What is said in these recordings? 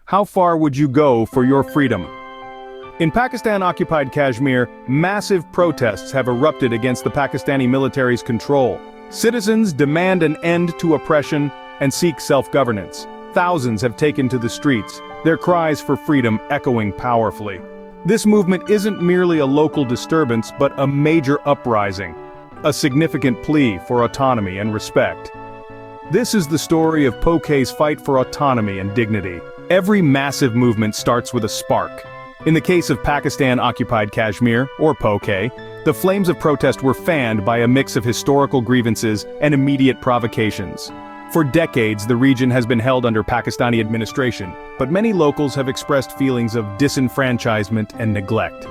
How far would you go for your freedom? In Pakistan-occupied Kashmir, massive protests have erupted against the Pakistani military's control. Citizens demand an end to oppression and seek self-governance. Thousands have taken to the streets, their cries for freedom echoing powerfully. This movement isn't merely a local disturbance but a major uprising, a significant plea for autonomy and respect. This is the story of PoK's fight for autonomy and dignity. Every massive movement starts with a spark. In the case of Pakistan-occupied Kashmir, or PoK, the flames of protest were fanned by a mix of historical grievances and immediate provocations. For decades, the region has been held under Pakistani administration, but many locals have expressed feelings of disenfranchisement and neglect.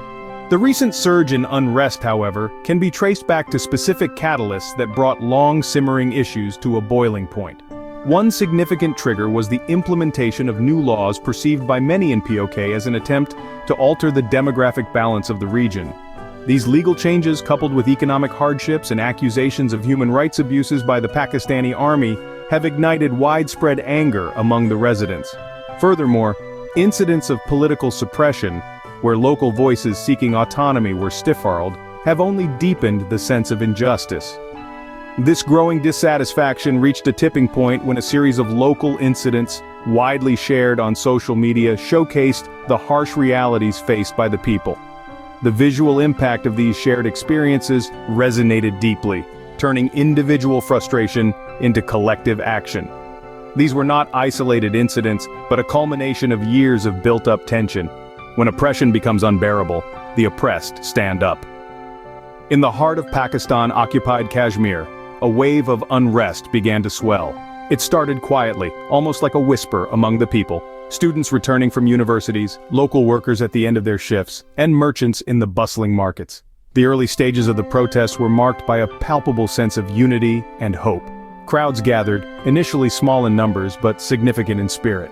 The recent surge in unrest, however, can be traced back to specific catalysts that brought long-simmering issues to a boiling point. One significant trigger was the implementation of new laws perceived by many in PoK as an attempt to alter the demographic balance of the region. These legal changes, coupled with economic hardships and accusations of human rights abuses by the Pakistani Army, have ignited widespread anger among the residents. Furthermore, incidents of political suppression, where local voices seeking autonomy were stiff-armed, have only deepened the sense of injustice. This growing dissatisfaction reached a tipping point when a series of local incidents, widely shared on social media, showcased the harsh realities faced by the people. The visual impact of these shared experiences resonated deeply, turning individual frustration into collective action. These were not isolated incidents, but a culmination of years of built-up tension. When oppression becomes unbearable, the oppressed stand up. In the heart of Pakistan-occupied Kashmir, a wave of unrest began to swell. It started quietly, almost like a whisper among the people. Students returning from universities, local workers at the end of their shifts, and merchants in the bustling markets. The early stages of the protests were marked by a palpable sense of unity and hope. Crowds gathered, initially small in numbers but significant in spirit.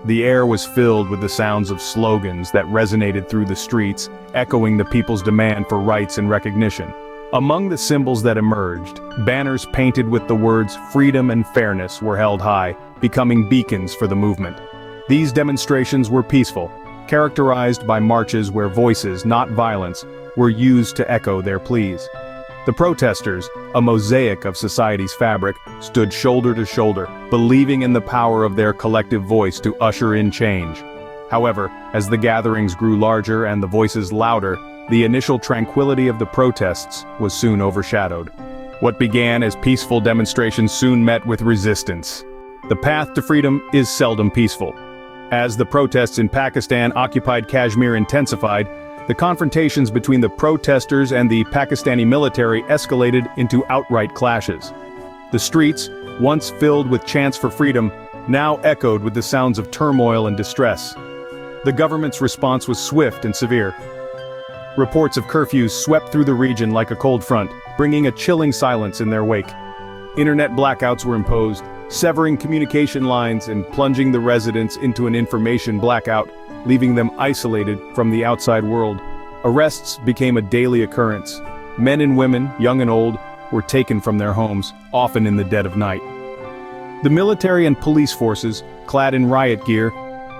The air was filled with the sounds of slogans that resonated through the streets, echoing the people's demand for rights and recognition. Among the symbols that emerged, banners painted with the words "freedom" and "fairness" were held high, becoming beacons for the movement. These demonstrations were peaceful, characterized by marches where voices, not violence, were used to echo their pleas. The protesters, a mosaic of society's fabric, stood shoulder to shoulder, believing in the power of their collective voice to usher in change. However, as the gatherings grew larger and the voices louder, the initial tranquility of the protests was soon overshadowed. What began as peaceful demonstrations soon met with resistance. The path to freedom is seldom peaceful. As the protests in Pakistan-occupied Kashmir intensified, the confrontations between the protesters and the Pakistani military escalated into outright clashes. The streets, once filled with chants for freedom, now echoed with the sounds of turmoil and distress. The government's response was swift and severe. Reports of curfews swept through the region like a cold front, bringing a chilling silence in their wake. Internet blackouts were imposed, severing communication lines and plunging the residents into an information blackout, leaving them isolated from the outside world. Arrests became a daily occurrence. Men and women, young and old, were taken from their homes, often in the dead of night. The military and police forces, clad in riot gear,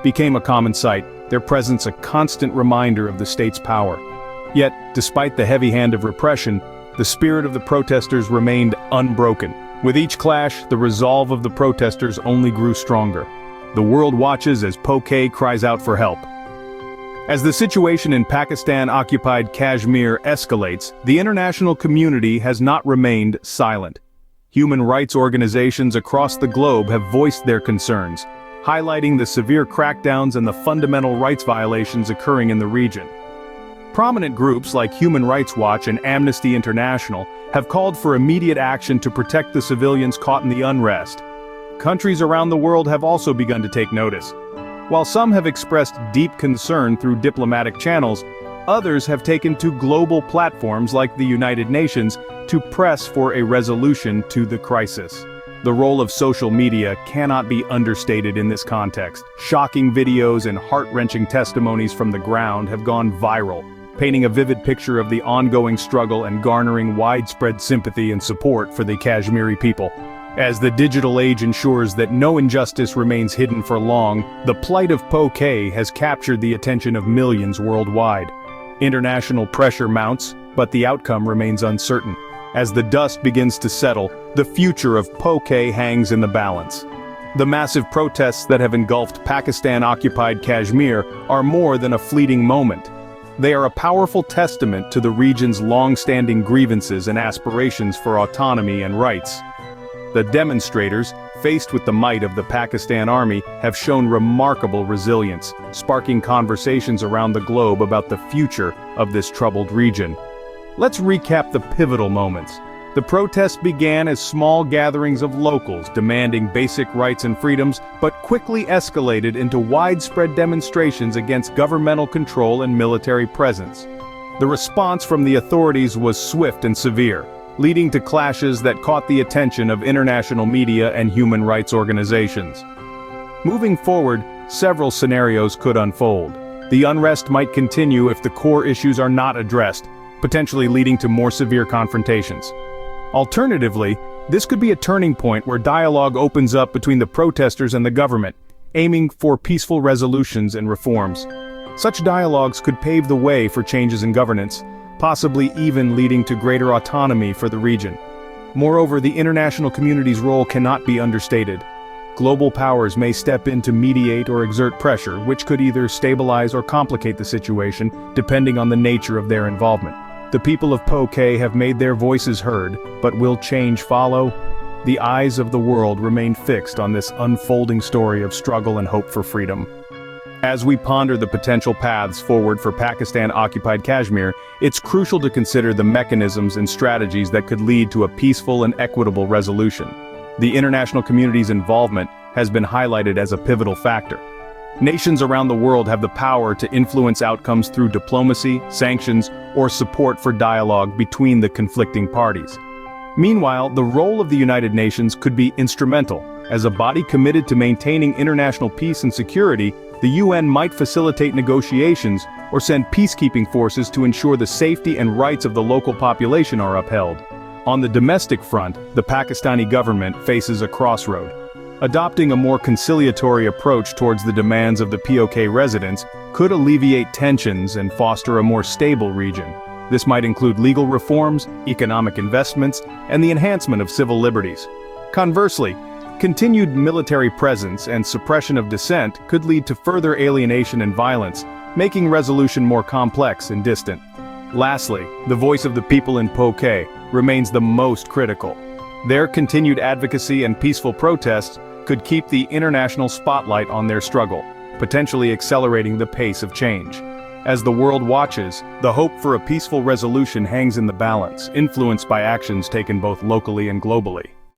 became a common sight, their presence a constant reminder of the state's power. Yet, despite the heavy hand of repression, the spirit of the protesters remained unbroken. With each clash, the resolve of the protesters only grew stronger. The world watches as PoK cries out for help. As the situation in Pakistan-occupied Kashmir escalates, the international community has not remained silent. Human rights organizations across the globe have voiced their concerns, highlighting the severe crackdowns and the fundamental rights violations occurring in the region. Prominent groups like Human Rights Watch and Amnesty International have called for immediate action to protect the civilians caught in the unrest. Countries around the world have also begun to take notice. While some have expressed deep concern through diplomatic channels, others have taken to global platforms like the United Nations to press for a resolution to the crisis. The role of social media cannot be understated in this context. Shocking videos and heart-wrenching testimonies from the ground have gone viral, painting a vivid picture of the ongoing struggle and garnering widespread sympathy and support for the Kashmiri people. As the digital age ensures that no injustice remains hidden for long, the plight of PoK has captured the attention of millions worldwide. International pressure mounts, but the outcome remains uncertain. As the dust begins to settle, the future of PoK hangs in the balance. The massive protests that have engulfed Pakistan-occupied Kashmir are more than a fleeting moment. They are a powerful testament to the region's long-standing grievances and aspirations for autonomy and rights. The demonstrators, faced with the might of the Pakistan Army, have shown remarkable resilience, sparking conversations around the globe about the future of this troubled region. Let's recap the pivotal moments. The protests began as small gatherings of locals demanding basic rights and freedoms, but quickly escalated into widespread demonstrations against governmental control and military presence. The response from the authorities was swift and severe, leading to clashes that caught the attention of international media and human rights organizations. Moving forward, several scenarios could unfold. The unrest might continue if the core issues are not addressed, potentially leading to more severe confrontations. Alternatively, this could be a turning point where dialogue opens up between the protesters and the government, aiming for peaceful resolutions and reforms. Such dialogues could pave the way for changes in governance, possibly even leading to greater autonomy for the region. Moreover, the international community's role cannot be understated. Global powers may step in to mediate or exert pressure, which could either stabilize or complicate the situation, depending on the nature of their involvement. The people of PoK have made their voices heard, but will change follow? The eyes of the world remain fixed on this unfolding story of struggle and hope for freedom. As we ponder the potential paths forward for Pakistan-occupied Kashmir, it's crucial to consider the mechanisms and strategies that could lead to a peaceful and equitable resolution. The international community's involvement has been highlighted as a pivotal factor. Nations around the world have the power to influence outcomes through diplomacy, sanctions, or support for dialogue between the conflicting parties. Meanwhile, the role of the United Nations could be instrumental. As a body committed to maintaining international peace and security, the UN might facilitate negotiations or send peacekeeping forces to ensure the safety and rights of the local population are upheld. On the domestic front, the Pakistani government faces a crossroad. Adopting a more conciliatory approach towards the demands of the PoK residents could alleviate tensions and foster a more stable region. This might include legal reforms, economic investments, and the enhancement of civil liberties. Conversely, continued military presence and suppression of dissent could lead to further alienation and violence, making resolution more complex and distant. Lastly, the voice of the people in PoK remains the most critical. Their continued advocacy and peaceful protests could keep the international spotlight on their struggle, potentially accelerating the pace of change. As the world watches, the hope for a peaceful resolution hangs in the balance, influenced by actions taken both locally and globally.